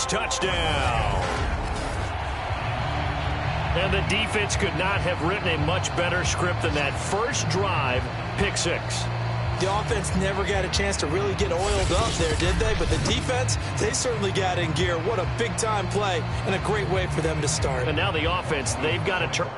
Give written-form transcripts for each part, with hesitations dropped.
Patriots touchdown. And the defense could not have written a much better script than that first drive, pick six. The offense never got a chance to really get oiled up there, did they? But the defense, they certainly got in gear. What a big-time play and a great way for them to start. And now the offense, they've got to turn.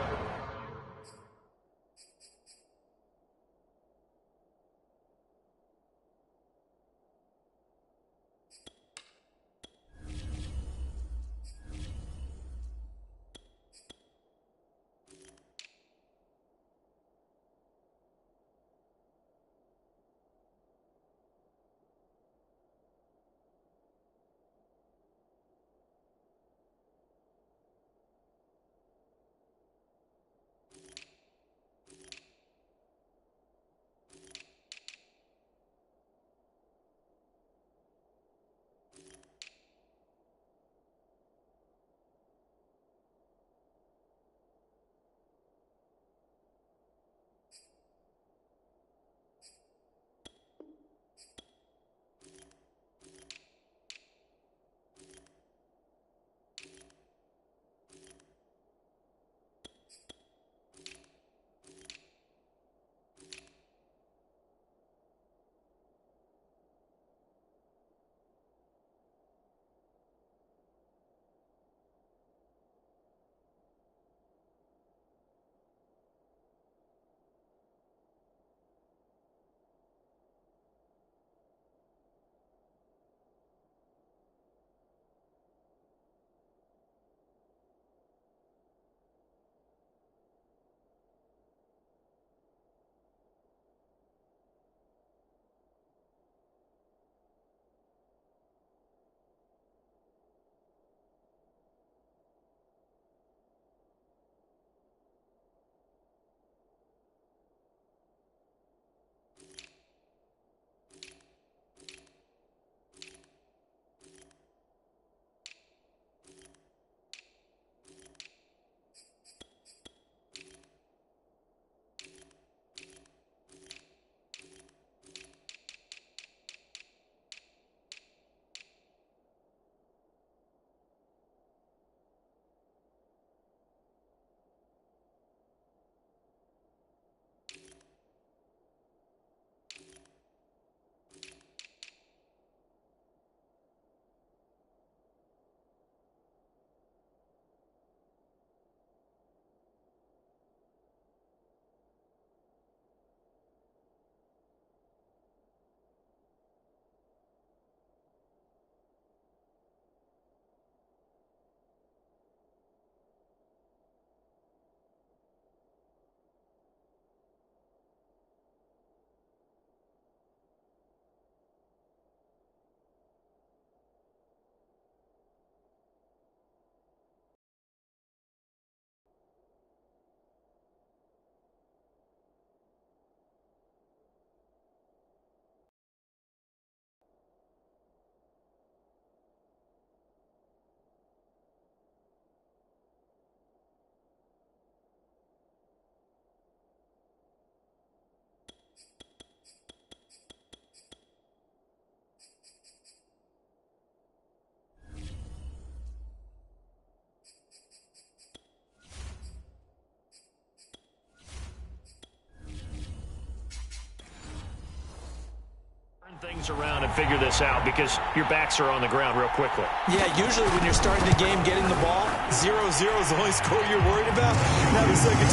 Things around and figure this out because your backs are on the ground real quickly. Yeah, usually when you're starting the game getting the ball, 0-0 is the only score you're worried about. Now the second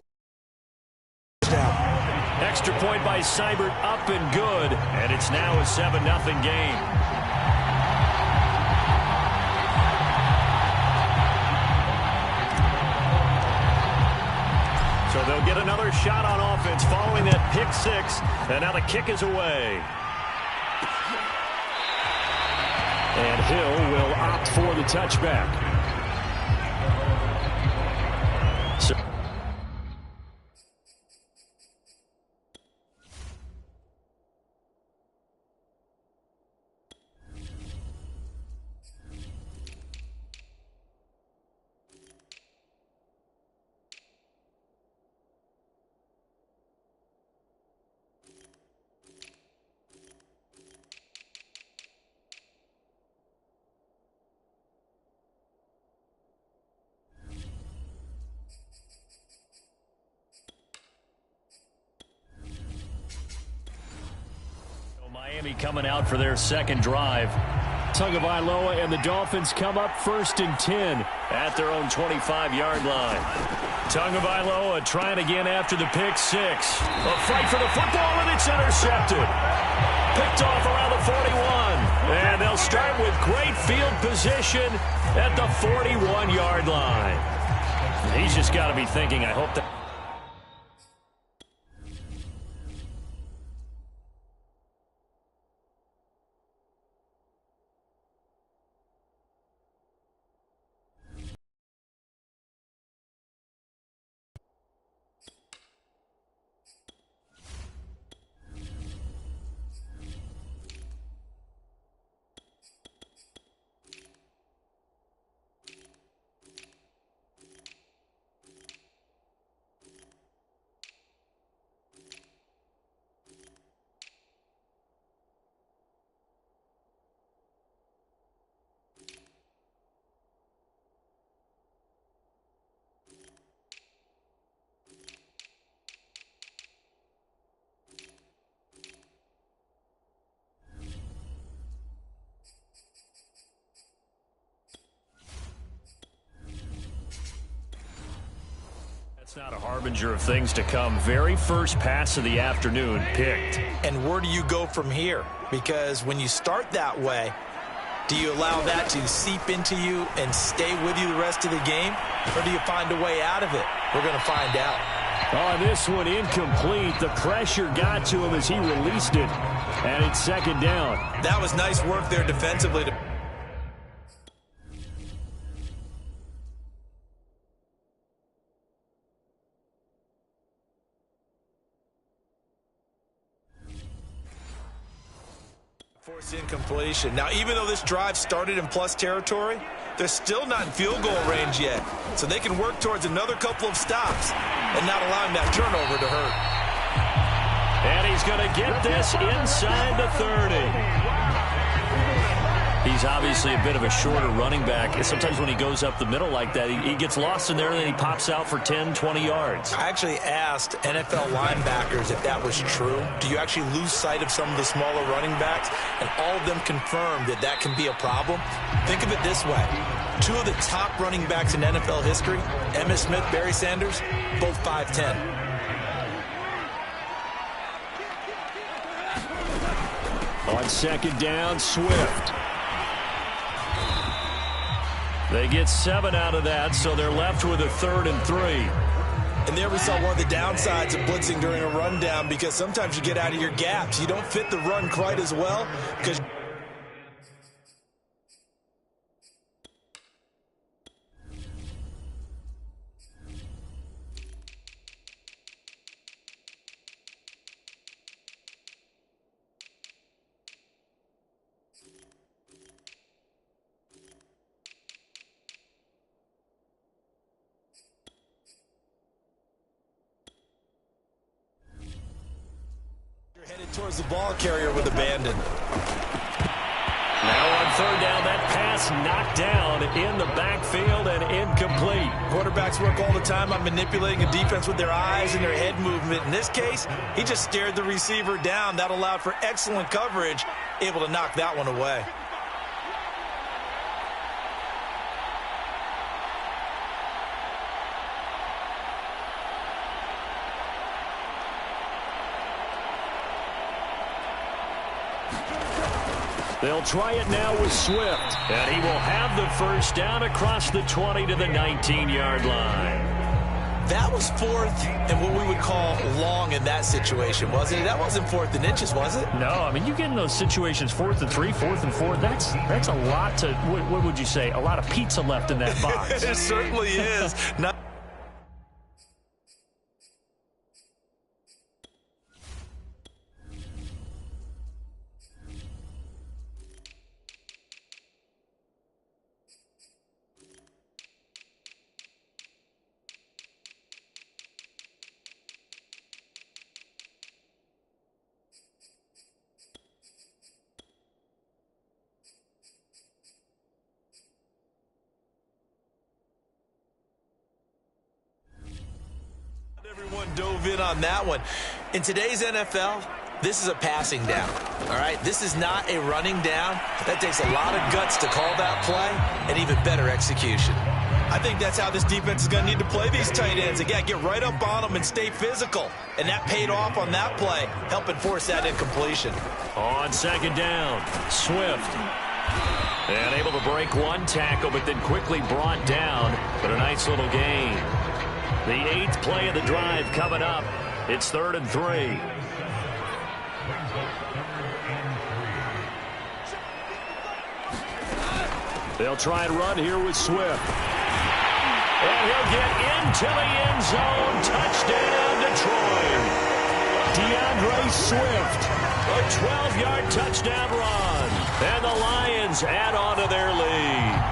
touchdown. Extra point by Seibert, up and good, and it's now a 7-0 game. So they'll get another shot on offense following that pick six, and now the kick is away. And Hill will opt for the touchback. Miami coming out for their second drive. Tagovailoa and the Dolphins come up 1st and 10 at their own 25-yard line. Tagovailoa trying again after the pick six. A fight for the football, and it's intercepted. Picked off around the 41. And they'll start with great field position at the 41-yard line. He's just got to be thinking, I hope that... It's not a harbinger of things to come. Very first pass of the afternoon picked. And where do you go from here? Because when you start that way, do you allow that to seep into you and stay with you the rest of the game? Or do you find a way out of it? We're going to find out. On this one, incomplete. The pressure got to him as he released it. And it's second down. That was nice work there defensively. Forced incompletion. Now, even though this drive started in plus territory, they're still not in field goal range yet. So they can work towards another couple of stops and not allowing that turnover to hurt. And he's going to get this inside the 30. He's obviously a bit of a shorter running back. Sometimes when he goes up the middle like that, he gets lost in there and then he pops out for 10, 20 yards. I actually asked NFL linebackers if that was true. Do you actually lose sight of some of the smaller running backs? And all of them confirmed that that can be a problem. Think of it this way. Two of the top running backs in NFL history, Emmitt Smith, Barry Sanders, both 5'10". On second down, Swift. They get 7 out of that, so they're left with a 3rd and 3. And there we saw one of the downsides of blitzing during a rundown, because sometimes you get out of your gaps. You don't fit the run quite as well because headed towards the ball carrier with abandon. Now on 3rd down, that pass knocked down in the backfield and incomplete. Quarterbacks work all the time on manipulating a defense with their eyes and their head movement. In this case, he just stared the receiver down. That allowed for excellent coverage, able to knock that one away. They'll try it now with Swift, and he will have the first down across the 20 to the 19-yard line. That was 4th and what we would call long in that situation, wasn't it? That wasn't 4th and inches, was it? No, I mean, you get in those situations 4th and 3, 4th and 4. That's a lot to, what would you say, a lot of pizza left in that box. It certainly is. Not everyone dove in on that one. In today's NFL, This is a passing down, all right? This is not a running down. That takes a lot of guts to call that play and even better execution. I think that's how this defense is going to need to play these tight ends. Again, get right up on them and stay physical. And that paid off on that play, helping force that incompletion. On second down, Swift. And able to break one tackle, but then quickly brought down. But a nice little gain. The 8th play of the drive coming up. It's 3rd and 3. They'll try and run here with Swift. And he'll get into the end zone. Touchdown, Detroit. DeAndre Swift. A 12-yard touchdown run. And the Lions add on to their lead.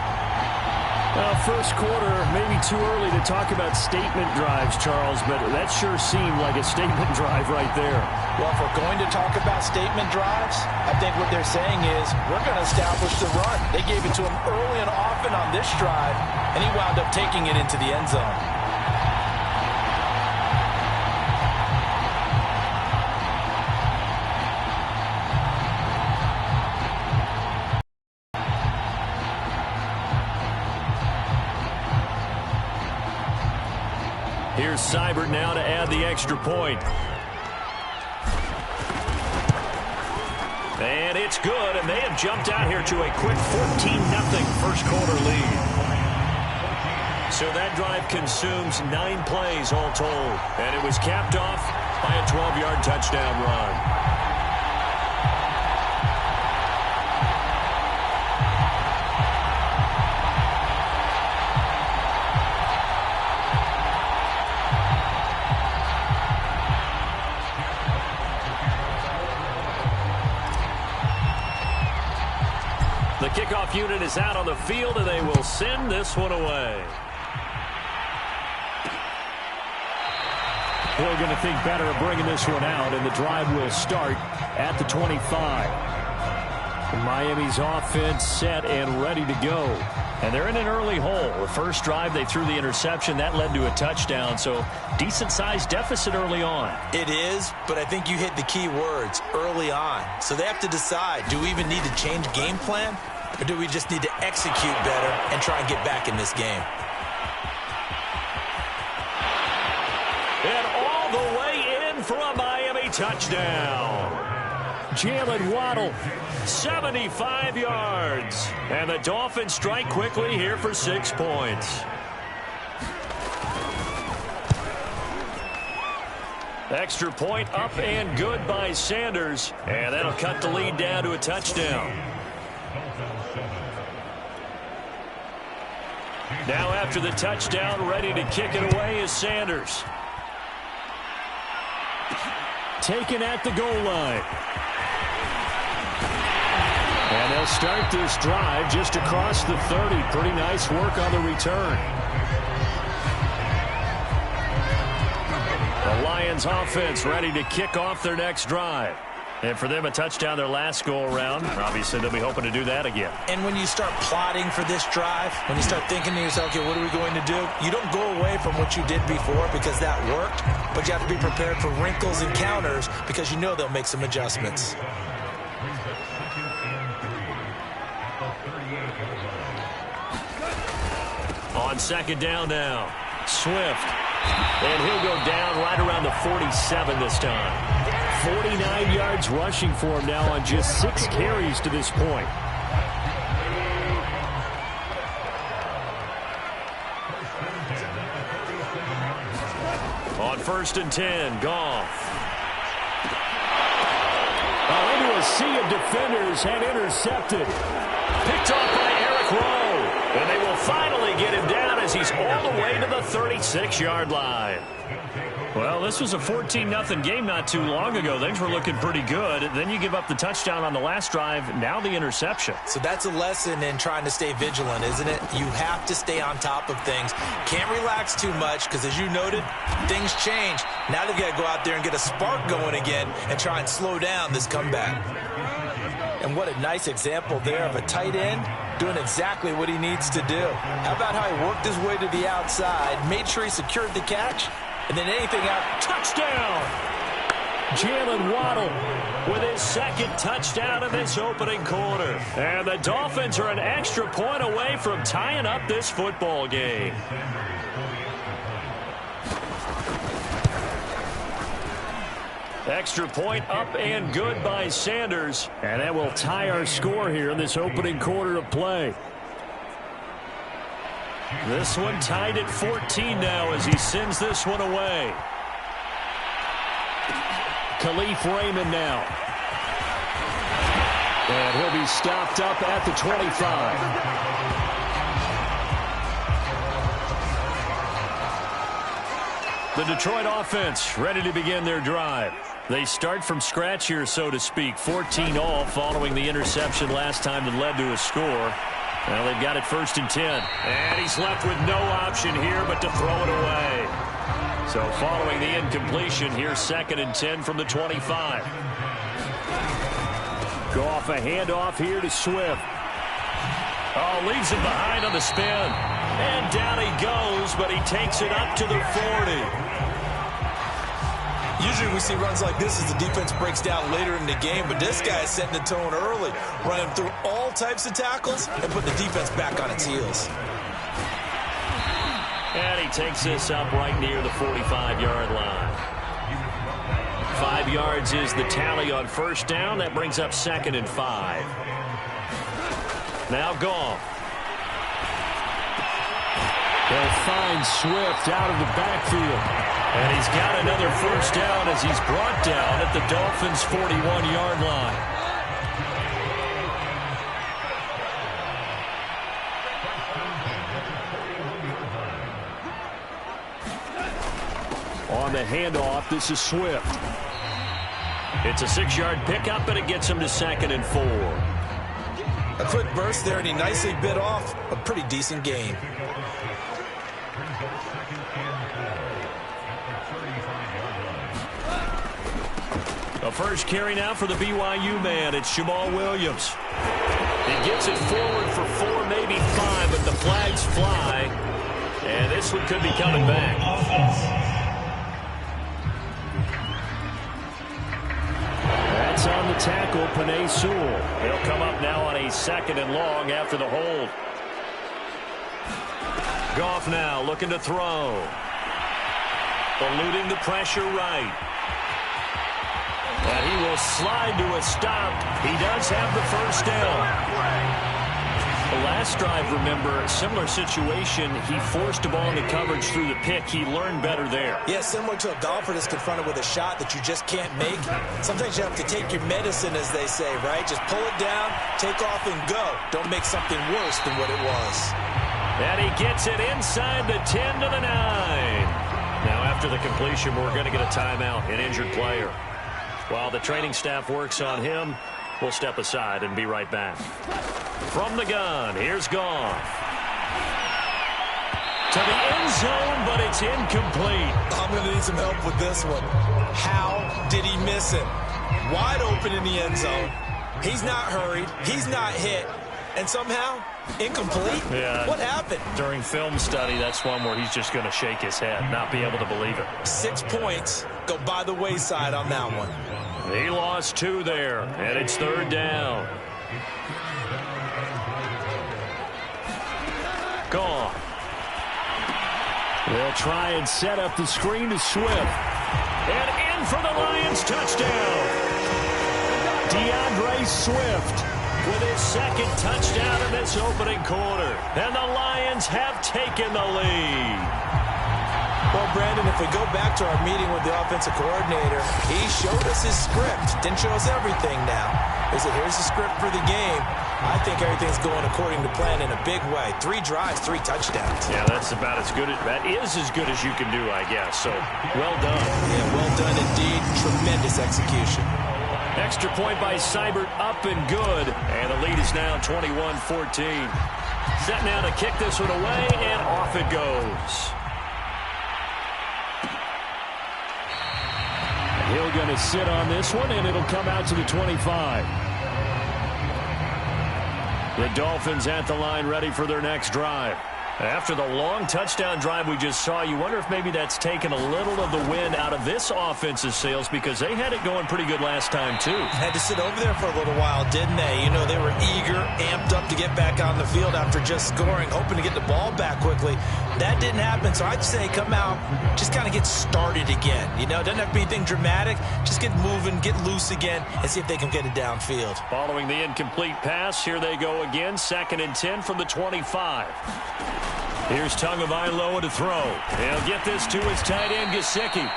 First quarter, maybe too early to talk about statement drives, Charles, but that sure seemed like a statement drive right there. Well, if we're going to talk about statement drives, I think what they're saying is we're going to establish the run. They gave it to him early and often on this drive, and he wound up taking it into the end zone. Here's Seibert now to add the extra point. And it's good, and they have jumped out here to a quick 14-0 first quarter lead. So that drive consumes 9 plays all told, and it was capped off by a 12-yard touchdown run. The kickoff unit is out on the field, and they will send this one away. They're going to think better of bringing this one out, and the drive will start at the 25. Miami's offense set and ready to go. And they're in an early hole. The first drive, they threw the interception. That led to a touchdown, so decent-sized deficit early on. It is, but I think you hit the key words, early on. So they have to decide, do we even need to change game plan, or do we just need to execute better and try and get back in this game? And all the way in for a Miami touchdown. Jalen Waddle, 75 yards. And the Dolphins strike quickly here for 6 points. Extra point up and good by Sanders. And that'll cut the lead down to a touchdown. Now after the touchdown, ready to kick it away is Sanders. Taken at the goal line. And they'll start this drive just across the 30. Pretty nice work on the return. The Lions offense ready to kick off their next drive. And for them, a touchdown their last go-around. Obviously, they'll be hoping to do that again. And when you start plotting for this drive, when you start thinking to yourself, okay, what are we going to do? You don't go away from what you did before because that worked, but you have to be prepared for wrinkles and counters because you know they'll make some adjustments. On second down now, Swift. And he'll go down right around the 47 this time. 49 yards rushing for him now on just 6 carries to this point. On 1st and 10, Goff. Into a sea of defenders and intercepted. Picked off by Eric Rowe. And they will finally get him down as he's all the way to the 36-yard line. Well, this was a 14-0 game not too long ago. Things were looking pretty good. Then you give up the touchdown on the last drive. Now the interception. So that's a lesson in trying to stay vigilant, isn't it? You have to stay on top of things. Can't relax too much because, as you noted, things change. Now they've got to go out there and get a spark going again and try and slow down this comeback. And what a nice example there of a tight end doing exactly what he needs to do. How about how he worked his way to the outside, made sure he secured the catch, and then anything out, touchdown! Jalen Waddle with his second touchdown in this opening quarter. And the Dolphins are an extra point away from tying up this football game. Extra point up and good by Sanders. And that will tie our score here in this opening quarter of play. This one tied at 14 now as he sends this one away. Khalif Raymond now. And he'll be stopped up at the 25. The Detroit offense ready to begin their drive. They start from scratch here, so to speak. 14 all following the interception last time that led to a score. Well, they've got it 1st and 10. And he's left with no option here but to throw it away. So following the incompletion, here's 2nd and 10 from the 25. Goff a handoff here to Swift. Oh, leaves him behind on the spin. And down he goes, but he takes it up to the 40. Usually we see runs like this as the defense breaks down later in the game, but this guy is setting the tone early, running through all types of tackles and putting the defense back on its heels. And he takes this up right near the 45-yard line. 5 yards is the tally on 1st down. That brings up 2nd and 5. Now Goff. They'll find Swift out of the backfield. And he's got another 1st down as he's brought down at the Dolphins' 41-yard line. On the handoff, this is Swift. It's a 6-yard pickup, and it gets him to 2nd and 4. A quick burst there, and he nicely bit off a pretty decent gain. The first carry now for the BYU man. It's Jamal Williams. He gets it forward for 4, maybe 5, but the flags fly. And this one could be coming back. That's on the tackle, Penei Sewell. He'll come up now on a 2nd and long after the hold. Goff now looking to throw. Eluding the pressure right. And he will slide to a stop. He does have the 1st down. The last drive, remember, similar situation. He forced a ball into coverage through the pick. He learned better there. Yeah, similar to a golfer that's confronted with a shot that you just can't make. Sometimes you have to take your medicine, as they say, right? Just pull it down, take off, and go. Don't make something worse than what it was. And he gets it inside the 10 to the 9. Now, after the completion, we're going to get a timeout, an injured player. While the training staff works on him, we'll step aside and be right back. From the gun, here's Goff. To the end zone, but it's incomplete. I'm going to need some help with this one. How did he miss it? Wide open in the end zone. He's not hurried. He's not hit. And somehow, incomplete? Yeah. What happened? During film study, that's one where he's just going to shake his head, not be able to believe it. 6 points go by the wayside on that one. He lost 2 there, and it's 3rd down. Gone. They'll try and set up the screen to Swift. And in for the Lions touchdown. DeAndre Swift with his 2nd touchdown in this opening quarter. And the Lions have taken the lead. Well, Brandon, if we go back to our meeting with the offensive coordinator, he showed us his script. Didn't show us everything now. He said, here's the script for the game. I think everything's going according to plan in a big way. 3 drives, 3 touchdowns. Yeah, that's about as good. That is as good as you can do, I guess. So, well done. Yeah, well done indeed. Tremendous execution. Extra point by Seibert, up and good. And the lead is now 21-14. Set now to kick this one away, and off it goes. Hill going to sit on this one, and it'll come out to the 25. The Dolphins at the line ready for their next drive. After the long touchdown drive we just saw, you wonder if maybe that's taken a little of the wind out of this offense's sails, because they had it going pretty good last time, too. Had to sit over there for a little while, didn't they? You know, they were eager, amped up to get back on the field after just scoring, hoping to get the ball back quickly. That didn't happen, so I'd say come out, just kind of get started again. You know, it doesn't have to be anything dramatic. Just get moving, get loose again, and see if they can get it downfield. Following the incomplete pass, here they go again, 2nd and 10 from the 25. Here's Tagovailoa to throw. He'll get this to his tight end, Gesicki.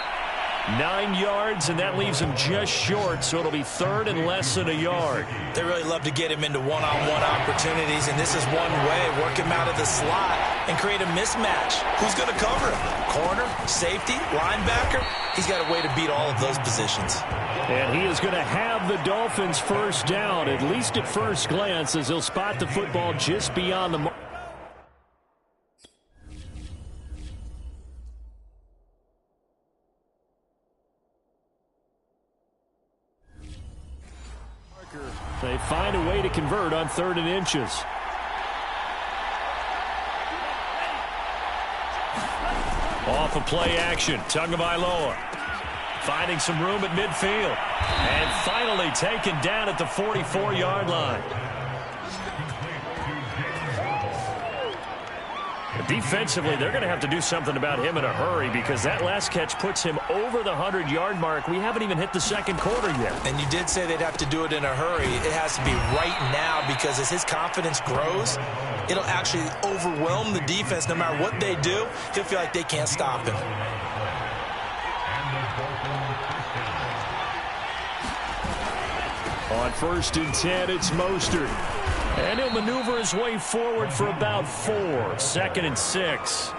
9 yards, and that leaves him just short, so it'll be 3rd and less than a yard. They really love to get him into one-on-one opportunities, and this is one way. Work him out of the slot and create a mismatch. Who's going to cover him? Corner, safety, linebacker? He's got a way to beat all of those positions. And he is going to have the Dolphins first down, at least at first glance, as he'll spot the football just beyond the mark. They find a way to convert on 3rd and inches. Off of play action, Tagovailoa finding some room at midfield. And finally taken down at the 44-yard line. Defensively, they're going to have to do something about him in a hurry, because that last catch puts him over the 100-yard mark. We haven't even hit the 2nd quarter yet. And you did say they'd have to do it in a hurry. It has to be right now, because as his confidence grows, it'll actually overwhelm the defense. No matter what they do, he'll feel like they can't stop him. On 1st and 10, it's Mostert. And he'll maneuver his way forward for about 4. 2nd and 6.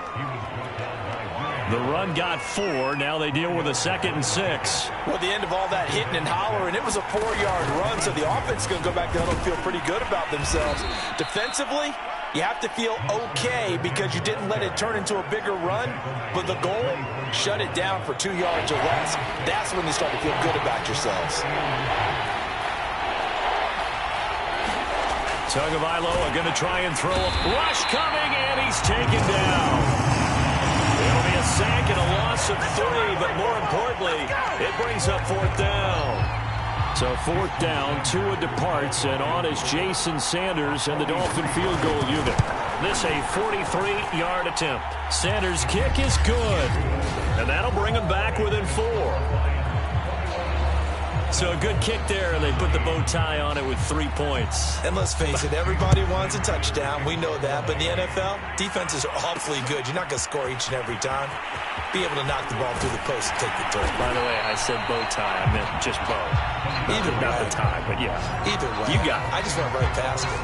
The run got 4. Now they deal with a 2nd and 6. Well, the end of all that hitting and hollering, it was a 4-yard run, so the offense is going to go back down and feel pretty good about themselves. Defensively, you have to feel okay because you didn't let it turn into a bigger run, but the goal, shut it down for 2 yards or less. That's when you start to feel good about yourselves. Tagovailoa going to try and throw. Rush coming, and he's taken down. It'll be a sack and a loss of 3, but more importantly, it brings up 4th down. So 4th down, Tua departs, and on is Jason Sanders and the Dolphin field goal unit. This a 43-yard attempt. Sanders' kick is good, and that'll bring him back within 4. So a good kick there, and they put the bow tie on it with 3 points. And let's face it, everybody wants a touchdown. We know that. But in the NFL, defenses are awfully good. You're not going to score each and every time. Be able to knock the ball through the post and take the turn. By the way, I said bow tie. I meant just bow. Not the tie, but yeah. Either way. You got it. I just went right past it.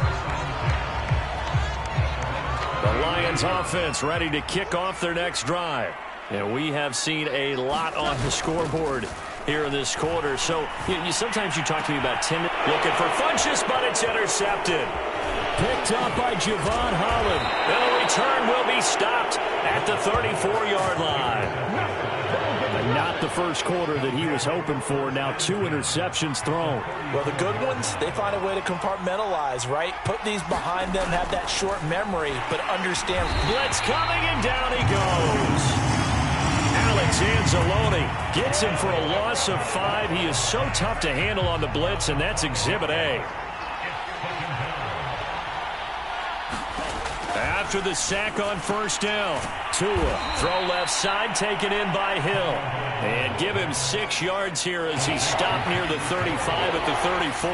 The Lions offense ready to kick off their next drive. And we have seen a lot on the scoreboard here in this quarter. So sometimes you talk to me about 10 looking for Funchess, but it's intercepted. Picked up by Javon Holland. And the return will be stopped at the 34-yard line. And not the first quarter that he was hoping for. Now 2 interceptions thrown. Well, the good ones, they find a way to compartmentalize, right? Put these behind them, have that short memory, but understand. Blitz coming, and down he goes. Alex Anzalone gets him for a loss of 5. He is so tough to handle on the blitz, and that's Exhibit A. After the sack on 1st down, Tua, throw left side, taken in by Hill. And give him 6 yards here as he stopped near the 35 at the 34.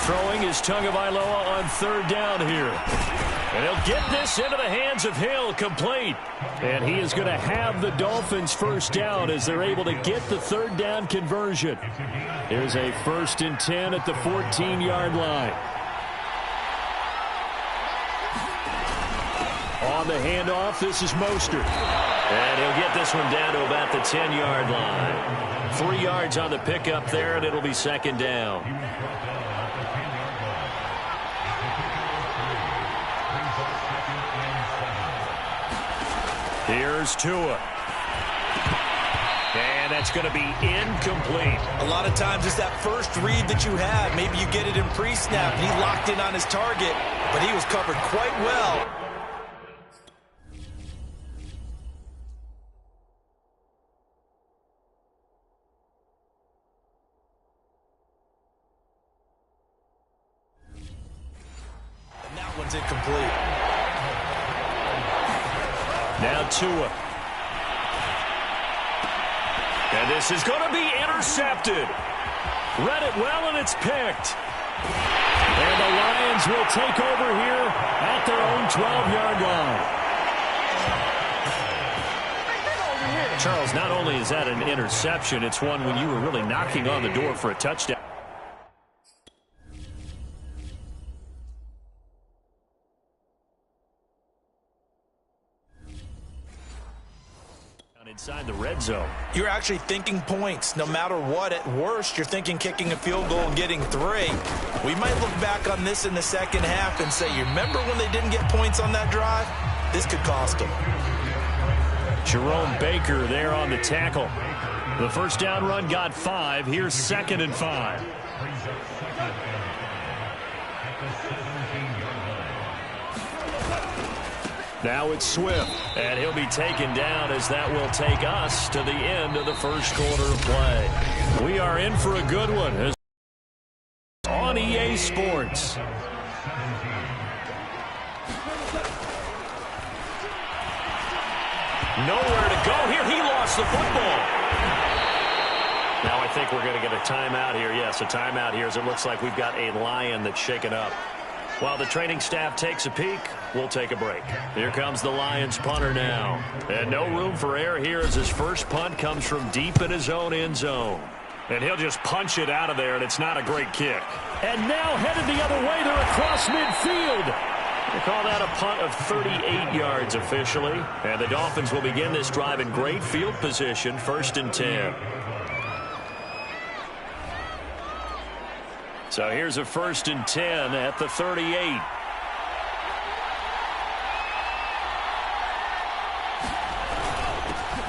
Throwing is Tagovailoa on 3rd down here. And he'll get this into the hands of Hill, complete. And he is going to have the Dolphins first down as they're able to get the 3rd down conversion. Here's a 1st and 10 at the 14-yard line. On the handoff, this is Mostert. And he'll get this one down to about the 10-yard line. 3 yards on the pickup there, and it'll be 2nd down. Here's Tua. And that's going to be incomplete. A lot of times it's that first read that you have. Maybe you get it in pre-snap, and he locked in on his target, but he was covered quite well. And that one's incomplete. Now Tua. And this is going to be intercepted. Read it well, and it's picked. And the Lions will take over here at their own 12-yard line. Charles, not only is that an interception, it's one when you were really knocking on the door for a touchdown. Inside the red zone. You're actually thinking points no matter what. At worst, you're thinking kicking a field goal and getting 3. We might look back on this in the second half and say, you remember when they didn't get points on that drive? This could cost them. Jerome Baker there on the tackle. The first down run got 5. Here's 2nd and 5. Now it's Swift, and he'll be taken down as that will take us to the end of the first quarter of play. We are in for a good one on EA Sports. Nowhere to go here. He lost the football. Now I think we're going to get a timeout here. Yes, a timeout here as it looks like we've got a Lion that's shaken up. While the training staff takes a peek, we'll take a break. Here comes the Lions punter now. And no room for error here as his first punt comes from deep in his own end zone. And he'll just punch it out of there, and it's not a great kick. And now headed the other way, they're across midfield. They call that a punt of 38 yards officially. And the Dolphins will begin this drive in great field position, 1st and 10. So here's a 1st and 10 at the 38.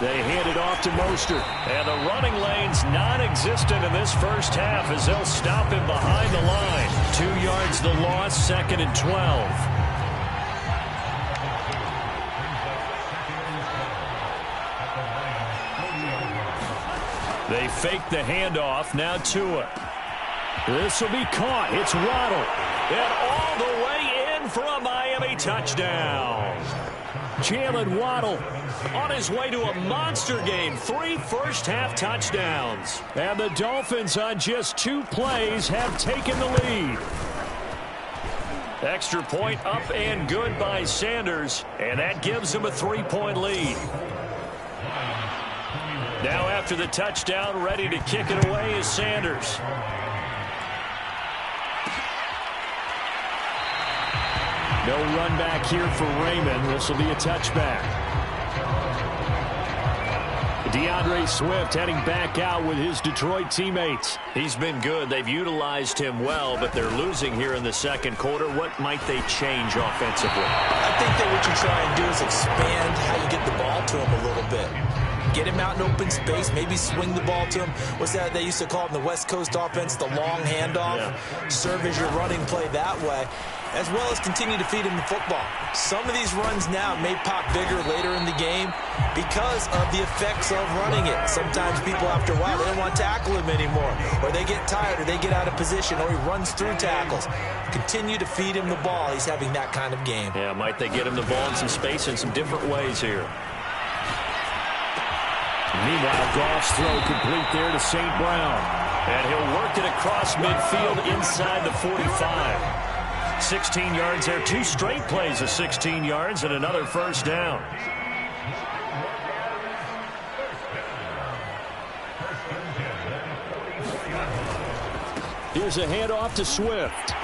They hand it off to Mostert. And the running lane's non-existent in this first half as they'll stop him behind the line. 2 yards the loss, 2nd and 12. They fake the handoff. Now Tua. This will be caught. It's Waddle. And all the way in for a Miami touchdown. Jalen Waddle on his way to a monster game. 3 first-half touchdowns. And the Dolphins on just 2 plays have taken the lead. Extra point up and good by Sanders. And that gives them a 3-point lead. Now after the touchdown, ready to kick it away is Sanders. No run back here for Raymond. This will be a touchback. DeAndre Swift heading back out with his Detroit teammates. He's been good. They've utilized him well, but they're losing here in the second quarter. What might they change offensively? I think that what you try and do is expand how you get the ball to him a little bit. Get him out in open space, maybe swing the ball to him. What's that they used to call it in the West Coast offense, the long handoff? Yeah. Serve as your running play that way, as well as continue to feed him the football. Some of these runs now may pop bigger later in the game because of the effects of running it. Sometimes people, after a while, they don't want to tackle him anymore, or they get tired, or they get out of position, or he runs through tackles. Continue to feed him the ball. He's having that kind of game. Yeah, might they get him the ball in some space in some different ways here. Meanwhile, Goff's throw complete there to St. Brown. And he'll work it across midfield inside the 45. 16 yards there. 2 straight plays of 16 yards and another first down. Here's a handoff to Swift.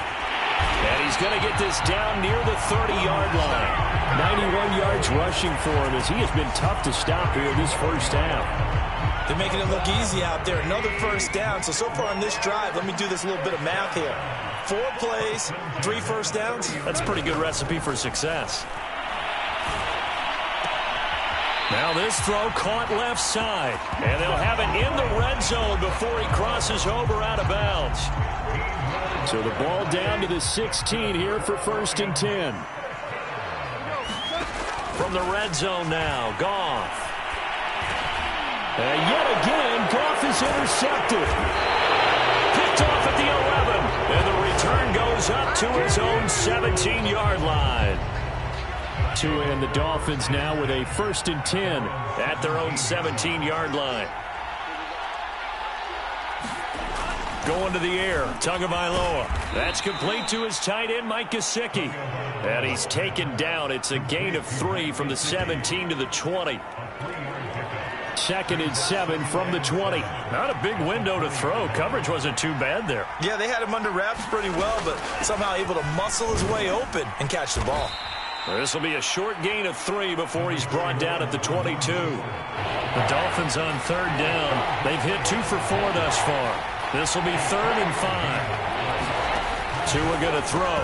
And he's going to get this down near the 30-yard line. 91 yards rushing for him as he has been tough to stop here this first half. They're making it look easy out there. Another first down. So far on this drive, let me do this little bit of math here. 4 plays, 3 first downs. That's a pretty good recipe for success. Now this throw caught left side. And they'll have it in the red zone before he crosses over out of bounds. So the ball down to the 16 here for 1st and 10. From the red zone now, Goff. And yet again, Goff is intercepted. Picked off at the 11. And the return goes up to his own 17-yard line. Tua and the Dolphins now with a 1st and 10 at their own 17-yard line. Going to the air, Tagovailoa. That's complete to his tight end, Mike Gesicki. And he's taken down. It's a gain of 3 from the 17 to the 20. 2nd and 7 from the 20. Not a big window to throw. Coverage wasn't too bad there. Yeah, they had him under wraps pretty well, but somehow able to muscle his way open and catch the ball. This will be a short gain of 3 before he's brought down at the 22. The Dolphins on 3rd down. They've hit 2 for 4 thus far. This will be 3rd and 5. Tua going to throw.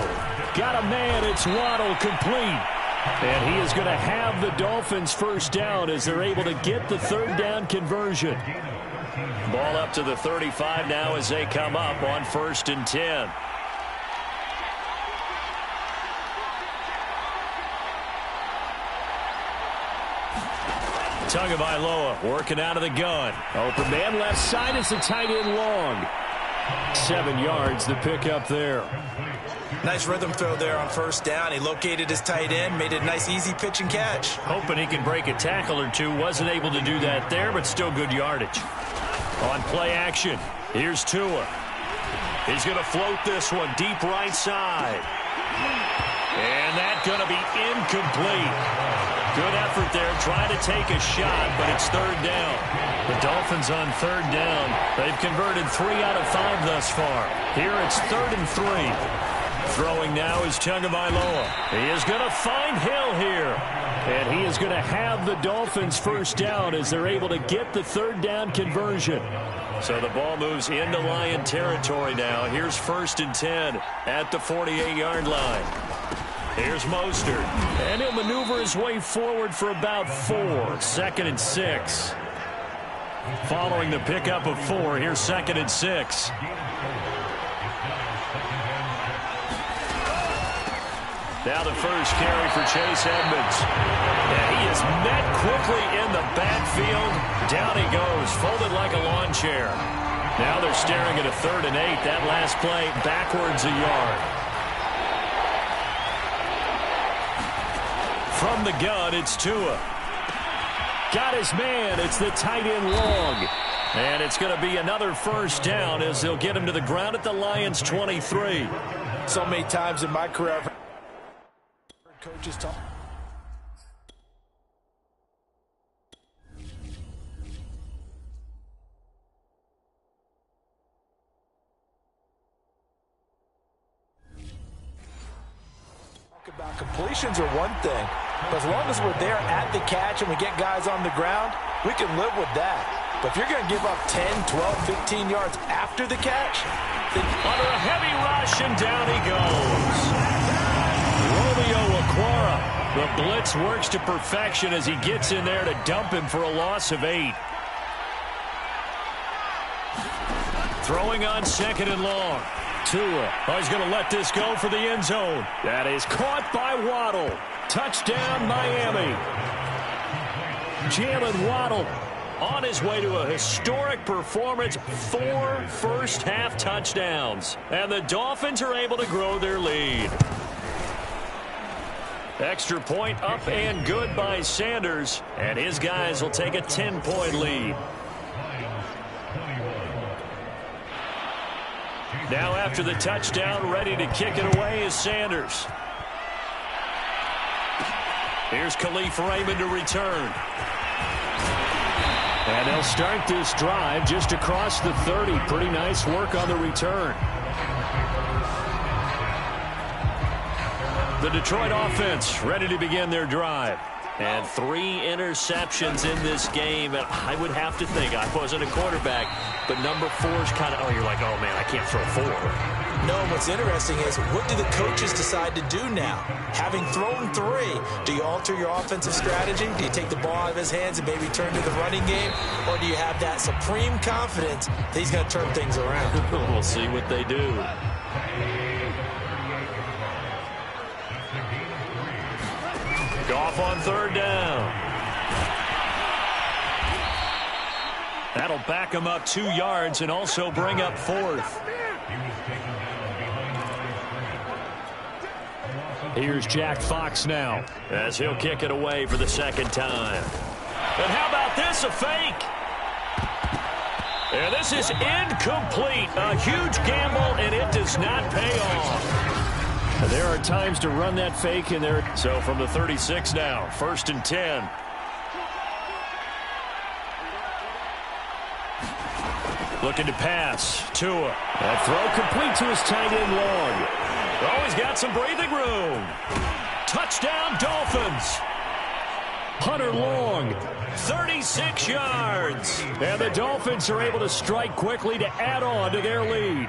Got a man. It's Waddle, complete. And he is going to have the Dolphins 1st down as they're able to get the 3rd down conversion. Ball up to the 35 now as they come up on 1st and 10. Tagovailoa working out of the gun. Open man left side is the tight end long. 7 yards the pickup there. Nice rhythm throw there on 1st down. He located his tight end, made it a nice easy pitch and catch. Hoping he can break a tackle or two. Wasn't able to do that there, but still good yardage. On play action, here's Tua. He's going to float this one deep right side. And that's going to be incomplete. Good effort there, trying to take a shot, but it's 3rd down. The Dolphins on 3rd down. They've converted 3 out of 5 thus far. Here it's 3rd and 3. Throwing now is Tagovailoa. He is going to find Hill here. And he is going to have the Dolphins 1st down as they're able to get the 3rd down conversion. So the ball moves into Lion territory now. Here's 1st and 10 at the 48-yard line. Here's Mostert. And he'll maneuver his way forward for about 4. 2nd and 6. Following the pickup of 4, here's 2nd and 6. Now the first carry for Chase Edmonds. And he is met quickly in the backfield. Down he goes, folded like a lawn chair. Now they're staring at a 3rd and 8. That last play backwards a yard. From the gun, it's Tua. Got his man. It's the tight end long. And it's going to be another 1st down as they'll get him to the ground at the Lions 23. So many times in my career, I've heard coaches talk about completions are one thing, but as long as we're there at the catch and we get guys on the ground, we can live with that. But if you're going to give up 10, 12, 15 yards after the catch, then under a heavy rush, and down he goes. Romeo Okwara. The blitz works to perfection as he gets in there to dump him for a loss of 8. Throwing on 2nd and long. Tua. Oh, he's going to let this go for the end zone. That is caught by Waddle. Touchdown, Miami. Jalen Waddle on his way to a historic performance. 4 first-half touchdowns. And the Dolphins are able to grow their lead. Extra point up and good by Sanders. And his guys will take a 10-point lead. Now after the touchdown, ready to kick it away is Sanders. Here's Khalif Raymond to return. And they'll start this drive just across the 30. Pretty nice work on the return. The Detroit offense ready to begin their drive. And 3 interceptions in this game. And I would have to think, I wasn't a quarterback, but number 4 is kind of, oh, you're like, oh, man, I can't throw 4. No, and what's interesting is, what do the coaches decide to do now? Having thrown 3, do you alter your offensive strategy? Do you take the ball out of his hands and maybe turn to the running game? Or do you have that supreme confidence that he's going to turn things around? We'll see what they do. Goff on 3rd down. That'll back him up 2 yards and also bring up 4th. Here's Jack Fox now as he'll kick it away for the 2nd time. And how about this, a fake? And this is incomplete. A huge gamble, and it does not pay off. And there are times to run that fake in there. So from the 36 now, 1st and 10. Looking to pass. Tua. That throw complete to his tight end Long. Oh, he's got some breathing room. Touchdown, Dolphins. Hunter Long, 36 yards. And the Dolphins are able to strike quickly to add on to their lead.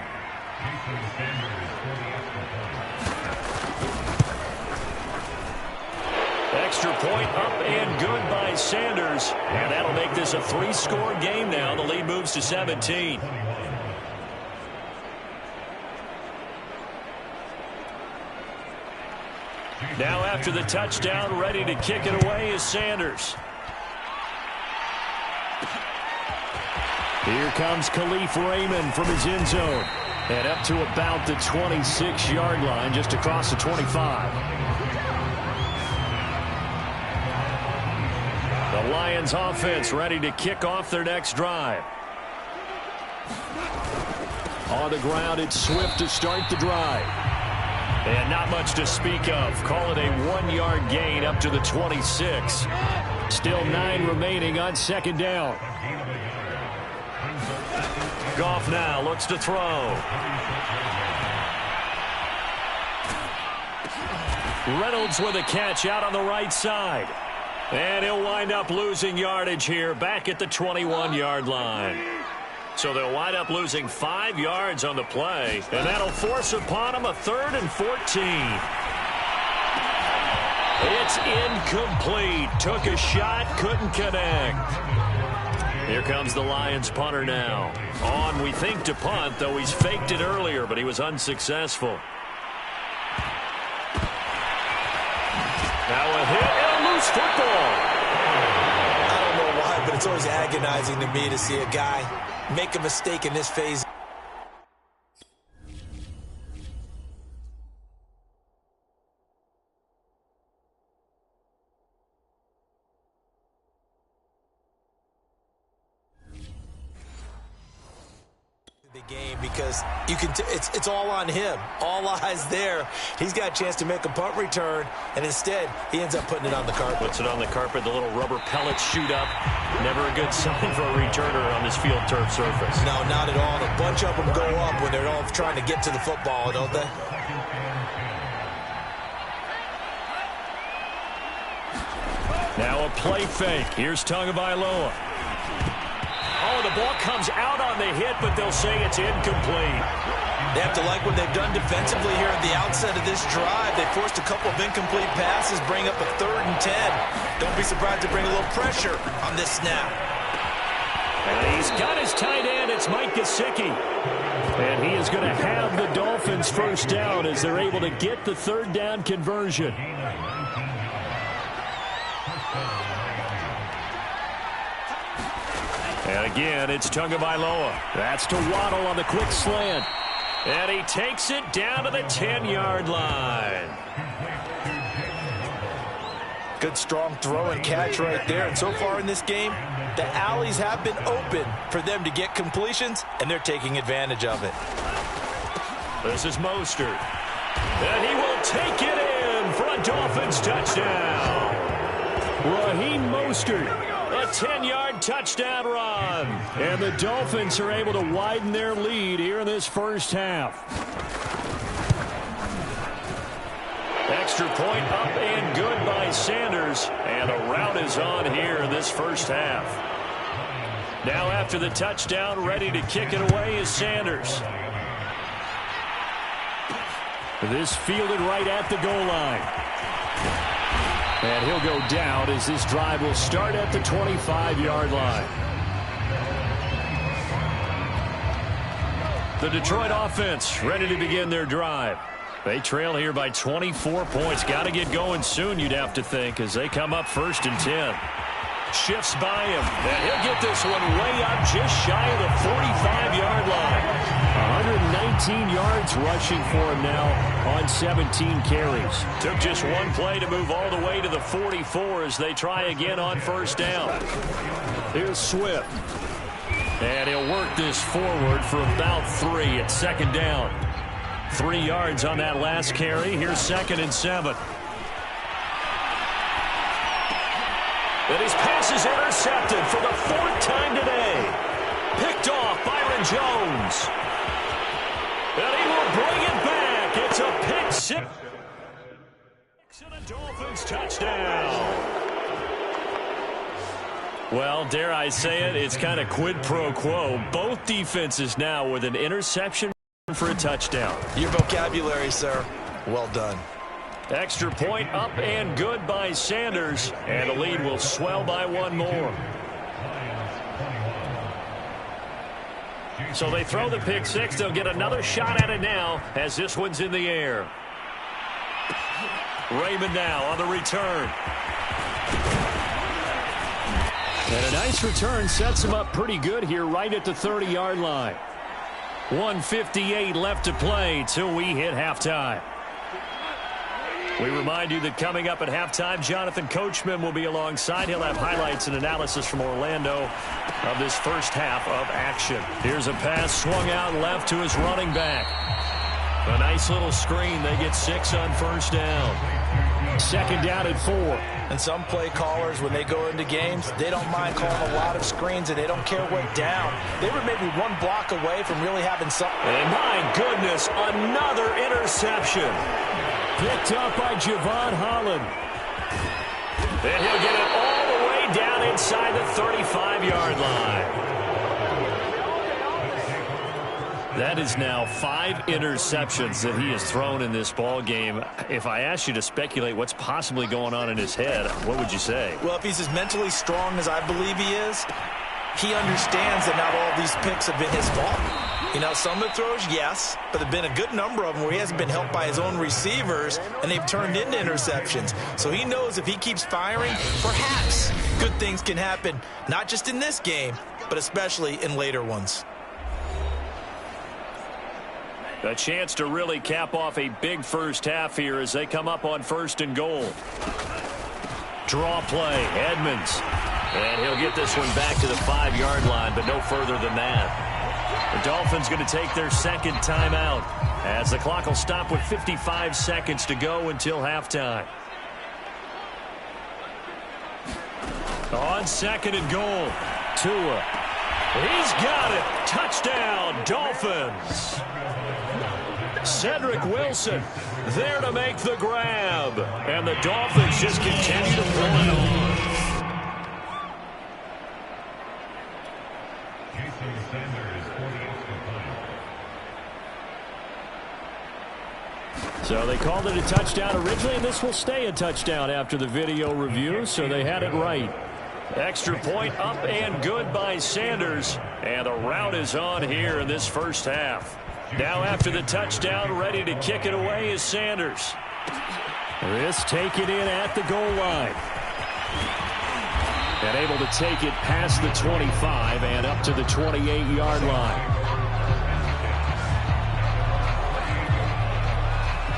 Extra point up and good by Sanders. And that'll make this a 3-score game now. The lead moves to 17. Now after the touchdown, ready to kick it away is Sanders. Here comes Khalif Raymond from his end zone. And up to about the 26-yard line, just across the 25. The Lions offense ready to kick off their next drive. On the ground, it's Swift to start the drive. And not much to speak of. Call it a 1-yard gain up to the 26. Still 9 remaining on 2nd down. Goff now looks to throw. Reynolds with a catch out on the right side. And he'll wind up losing yardage here back at the 21-yard line. So they'll wind up losing 5 yards on the play, and that'll force upon them a 3rd and 14. It's incomplete. Took a shot, couldn't connect. Here comes the Lions punter now. On, we think, to punt, though he's faked it earlier, but he was unsuccessful. Now a hit and a loose football. I don't know why, but it's always agonizing to me to see a guy make a mistake in this phase. The game, because you can it's all on him. All eyes there. He's got a chance to make a punt return, and instead he ends up putting it on the carpet. Puts it on the carpet. The little rubber pellets shoot up. Never a good sign for a returner on this field turf surface. No, not at all. A bunch of them go up when they're all trying to get to the football, don't they? Now a play fake. Here's Tagovailoa. Oh, the ball comes out on the hit, but they'll say it's incomplete. They have to like what they've done defensively here at the outset of this drive. They forced a couple of incomplete passes, bring up a 3rd and 10. Don't be surprised to bring a little pressure on this snap. And he's got his tight end. It's Mike Gesicki. And he is going to have the Dolphins first down as they're able to get the 3rd down conversion. And again, it's Tagovailoa. That's to Waddle on the quick slant. And he takes it down to the 10-yard line. Good strong throw and catch right there. And so far in this game, the alleys have been open for them to get completions, and they're taking advantage of it. This is Mostert. And he will take it in for a Dolphins touchdown. Raheem Mostert. A 10-yard touchdown run. And the Dolphins are able to widen their lead here in this first half. Extra point up and good by Sanders. And a rout is on here in this first half. Now after the touchdown, ready to kick it away is Sanders. This fielded right at the goal line. And he'll go down as this drive will start at the 25-yard line. The Detroit offense ready to begin their drive. They trail here by 24 points. Got to get going soon, you'd have to think, as they come up 1st and 10. Shifts by him, and he'll get this one way up just shy of the 45-yard line. 119 yards rushing for him now on 17 carries. Took just one play to move all the way to the 44 as they try again on 1st down. Here's Swift. And he'll work this forward for about 3 at 2nd down. 3 yards on that last carry. Here's 2nd and 7. And his pass is intercepted for the 4th time today. Picked off Byron Jones. And he will bring it back. It's a pick six. And a Dolphins touchdown. Well, dare I say it, it's kind of quid pro quo. Both defenses now with an interception for a touchdown. Your vocabulary, sir. Well done. Extra point up and good by Sanders. And the lead will swell by 1 more. So they throw the pick six. They'll get another shot at it now as this one's in the air. Raymond now on the return. And a nice return sets him up pretty good here right at the 30-yard line. 1:58 left to play till we hit halftime. We remind you that coming up at halftime, Jonathan Coachman will be alongside. He'll have highlights and analysis from Orlando of this first half of action. Here's a pass swung out left to his running back. A nice little screen. They get 6 on 1st down. 2nd down and 4. And some play callers, when they go into games, they don't mind calling a lot of screens, and they don't care what down. They were maybe 1 block away from really having something. And my goodness, another interception. Picked up by Javon Holland. And he'll get it all the way down inside the 35-yard line. That is now 5 interceptions that he has thrown in this ball game. If I asked you to speculate what's possibly going on in his head, what would you say? Well, if he's as mentally strong as I believe he is, he understands that not all these picks have been his fault. You know, some of the throws, yes, but there have been a good number of them where he hasn't been helped by his own receivers, and they've turned into interceptions. So he knows if he keeps firing, perhaps good things can happen, not just in this game, but especially in later ones. A chance to really cap off a big first half here as they come up on 1st and goal. Draw play, Edmonds. And he'll get this one back to the 5-yard line, but no further than that. The Dolphins going to take their 2nd timeout as the clock will stop with 55 seconds to go until halftime. On 2nd and goal, Tua. He's got it. Touchdown, Dolphins. Cedric Wilson there to make the grab. And the Dolphins just continue to pull it on. So they called it a touchdown originally, and this will stay a touchdown after the video review, so they had it right. Extra point up and good by Sanders, and the route is on here in this first half. Now after the touchdown, ready to kick it away is Sanders. This taken in at the goal line. And able to take it past the 25 and up to the 28-yard line.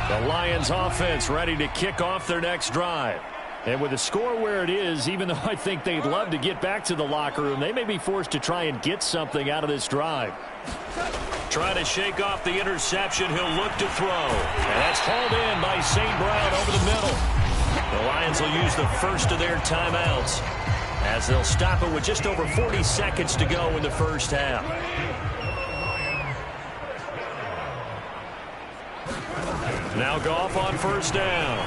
The Lions offense ready to kick off their next drive. And with the score where it is, even though I think they'd love to get back to the locker room, they may be forced to try and get something out of this drive. Trying to shake off the interception, he'll look to throw. And that's hauled in by St. Brown over the middle. The Lions will use the first of their timeouts as they'll stop it with just over 40 seconds to go in the first half. Now Goff on 1st down.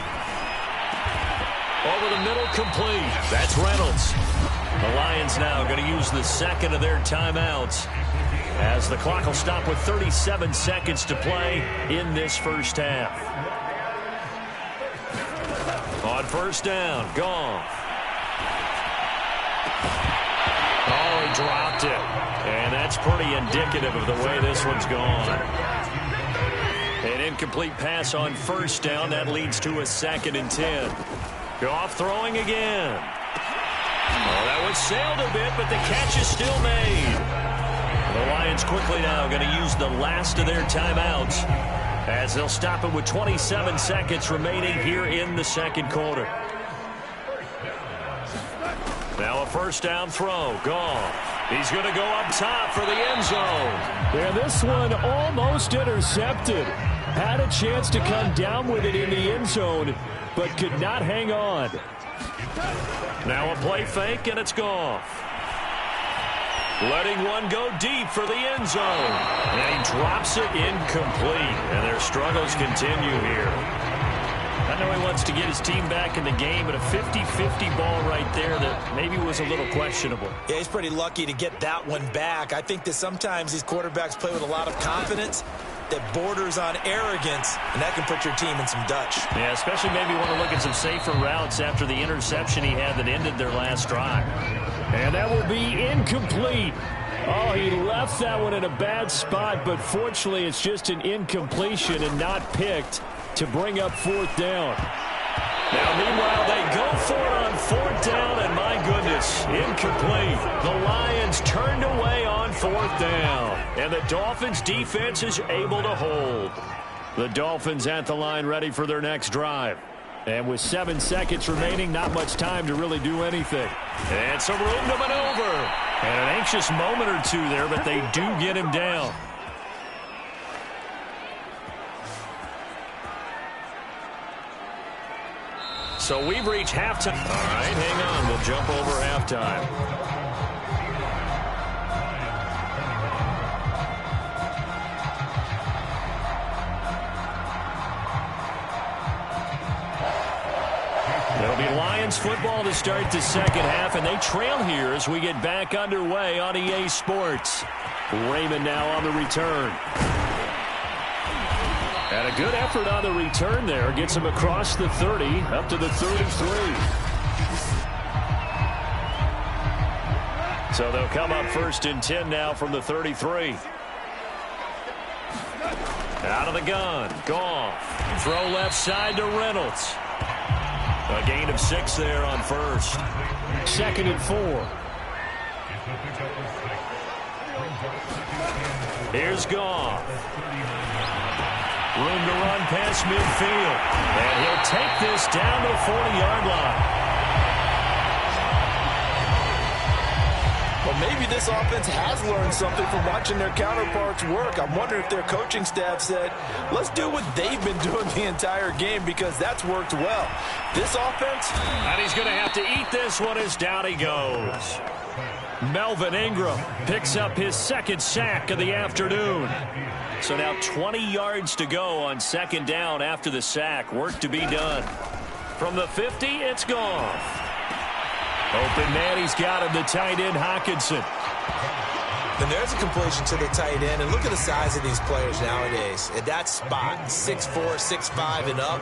Over the middle, complete. That's Reynolds. The Lions now going to use the 2nd of their timeouts as the clock will stop with 37 seconds to play in this first half. On first down, Goff. Oh, he dropped it. And that's pretty indicative of the way this one's gone. An incomplete pass on first down. That leads to a 2nd and 10. Goff throwing again. Oh, that was sailed a bit, but the catch is still made. The Lions quickly now going to use the last of their timeouts as they'll stop it with 27 seconds remaining here in the second quarter. Now a first down throw. Goff. He's going to go up top for the end zone. Yeah, this one almost intercepted. Had a chance to come down with it in the end zone, but could not hang on. Now a play fake, and it's Goff. Letting one go deep for the end zone. And he drops it incomplete. And their struggles continue here. I know he wants to get his team back in the game, but a 50-50 ball right there that maybe was a little questionable. Yeah, he's pretty lucky to get that one back. I think that sometimes these quarterbacks play with a lot of confidence that borders on arrogance, and that can put your team in some Dutch. Yeah, especially maybe want to look at some safer routes after the interception he had that ended their last drive. And that will be incomplete. Oh, he left that one in a bad spot, but fortunately it's just an incompletion and not picked to bring up 4th down. Now, meanwhile, they go for it on 4th down, and my goodness, incomplete. The Lions turned away on 4th down, and the Dolphins' defense is able to hold. The Dolphins at the line ready for their next drive. And with 7 seconds remaining, not much time to really do anything. And some room to maneuver. And an anxious moment or two there, but they do get him down. So we've reached halftime. All right, hang on. We'll jump over halftime. It'll be Lions football to start the second half, and they trail here as we get back underway on EA Sports. Raymond now on the return. And a good effort on the return there. Gets him across the 30, up to the 33. So they'll come up 1st and 10 now from the 33. Out of the gun. Goff. Throw left side to Reynolds. A gain of 6 there on first. 2nd and 4. Here's Goff. Room to run past midfield. And he'll take this down to the 40-yard line. Well, maybe this offense has learned something from watching their counterparts work. I'm wondering if their coaching staff said, let's do what they've been doing the entire game, because that's worked well. This offense... And he's going to have to eat this one as down he goes. Melvin Ingram picks up his 2nd sack of the afternoon. So now 20 yards to go on 2nd down after the sack. Work to be done. From the 50, it's Goff. Open man, he's got him, the tight end, Hockenson. And there's a completion to the tight end. And look at the size of these players nowadays. At that spot, 6'4", 6'5", and up.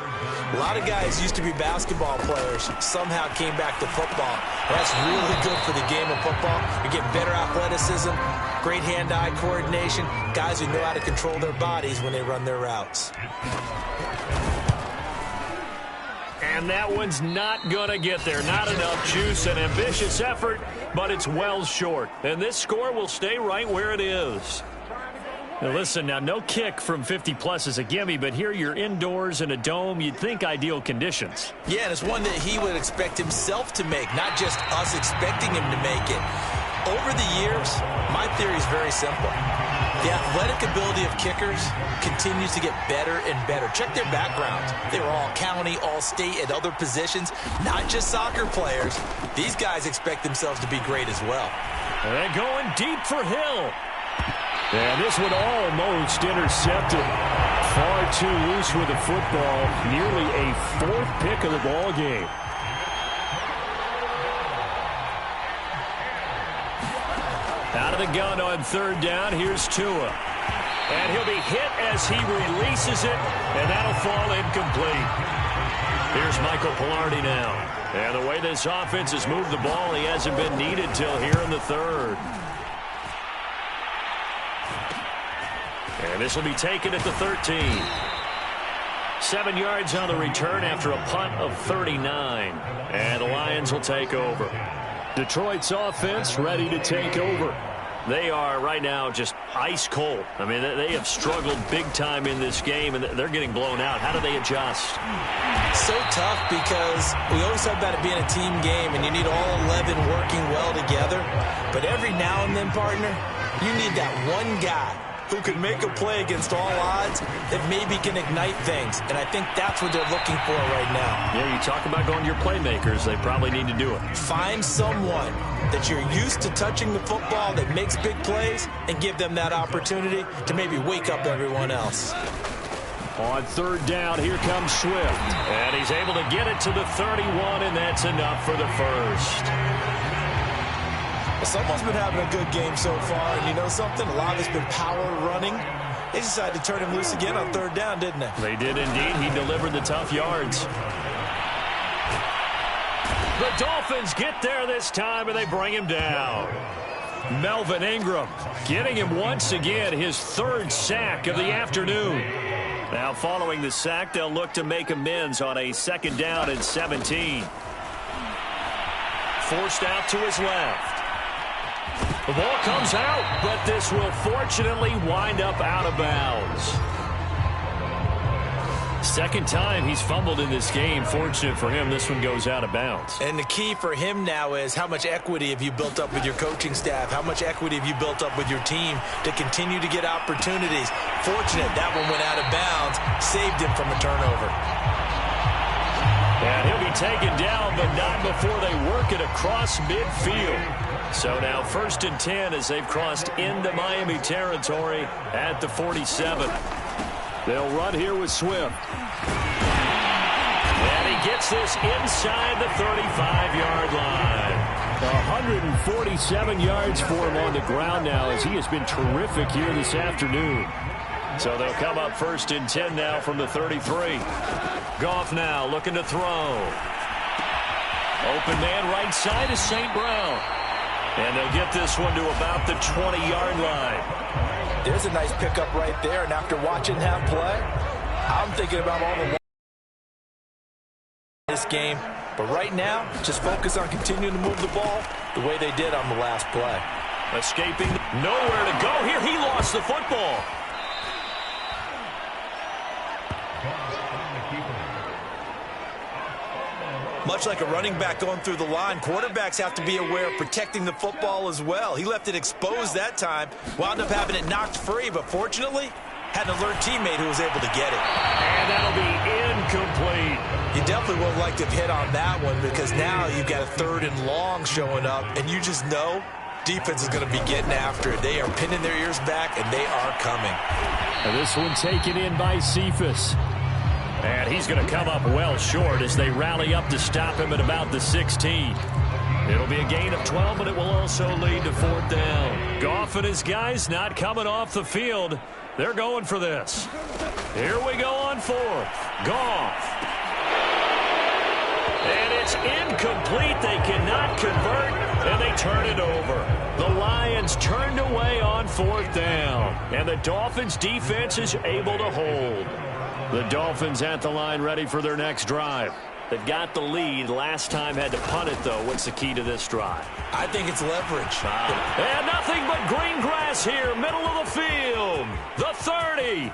A lot of guys used to be basketball players, somehow came back to football. That's really good for the game of football. You get better athleticism, great hand-eye coordination, guys who know how to control their bodies when they run their routes. And that one's not going to get there. Not enough juice. An ambitious effort, but it's well short. And this score will stay right where it is. Now listen, now no kick from 50-plus is a gimme, but here you're indoors in a dome. You'd think ideal conditions. Yeah, and it's one that he would expect himself to make, not just us expecting him to make it. Over the years, my theory is very simple. The athletic ability of kickers continues to get better and better. Check their backgrounds. They were all county, all state, at other positions, not just soccer players. These guys expect themselves to be great as well. And they're going deep for Hill. And this one almost intercepted. Far too loose with the football. Nearly a 4th pick of the ball game. Out of the gun on third down. Here's Tua. And he'll be hit as he releases it, and that'll fall incomplete. Here's Michael Palardy now. And the way this offense has moved the ball, he hasn't been needed till here in the third. And this will be taken at the 13. 7 yards on the return after a punt of 39. And the Lions will take over. Detroit's offense ready to take over. They are right now just ice cold. I mean, they have struggled big time in this game, and they're getting blown out. How do they adjust? So tough because we always talk about it being a team game, and you need all 11 working well together. But every now and then, partner, you need that one guy who can make a play against all odds that maybe can ignite things. And I think that's what they're looking for right now. Yeah, you talk about going to your playmakers. They probably need to do it. Find someone that you're used to touching the football that makes big plays and give them that opportunity to maybe wake up everyone else. On third down, here comes Swift. And he's able to get it to the 31, and that's enough for the first. Someone's been having a good game so far, and you know something? A lot of it's been power running. They decided to turn him loose again on third down, didn't they? They did indeed. He delivered the tough yards. The Dolphins get there this time, and they bring him down. Melvin Ingram getting him once again, his third sack of the afternoon. Now following the sack, they'll look to make amends on a 2nd down and 17. Forced out to his left. The ball comes out, but this will fortunately wind up out of bounds. Second time he's fumbled in this game. Fortunate for him, this one goes out of bounds. And the key for him now is how much equity have you built up with your coaching staff? How much equity have you built up with your team to continue to get opportunities? Fortunate that one went out of bounds, saved him from a turnover. And he'll be taken down, but not before they work it across midfield. So now 1st and 10 as they've crossed into Miami territory at the 47. They'll run here with Swift. And he gets this inside the 35-yard line. 147 yards for him on the ground now as he has been terrific here this afternoon. So they'll come up 1st and 10 now from the 33. Goff now looking to throw. Open man right side is St. Brown. And they'll get this one to about the 20-yard line. There's a nice pickup right there, and after watching that play, I'm thinking about all the this game. But right now, just focus on continuing to move the ball the way they did on the last play. Escaping, nowhere to go here. He lost the football. Much like a running back going through the line, quarterbacks have to be aware of protecting the football as well. He left it exposed that time, wound up having it knocked free, but fortunately, had an alert teammate who was able to get it. And that'll be incomplete. You definitely would have liked to have hit on that one because now you've got a 3rd and long showing up, and you just know defense is going to be getting after it. They are pinning their ears back, and they are coming. And this one taken in by Cephas. And he's going to come up well short as they rally up to stop him at about the 16. It'll be a gain of 12, but it will also lead to 4th down. Goff and his guys not coming off the field. They're going for this. Here we go on 4th. Goff. And it's incomplete. They cannot convert, and they turn it over. The Lions turned away on 4th down, and the Dolphins defense is able to hold. The Dolphins at the line ready for their next drive. They've got the lead. Last time had to punt it, though. What's the key to this drive? I think it's leverage. And nothing but green grass here, middle of the field. The 30.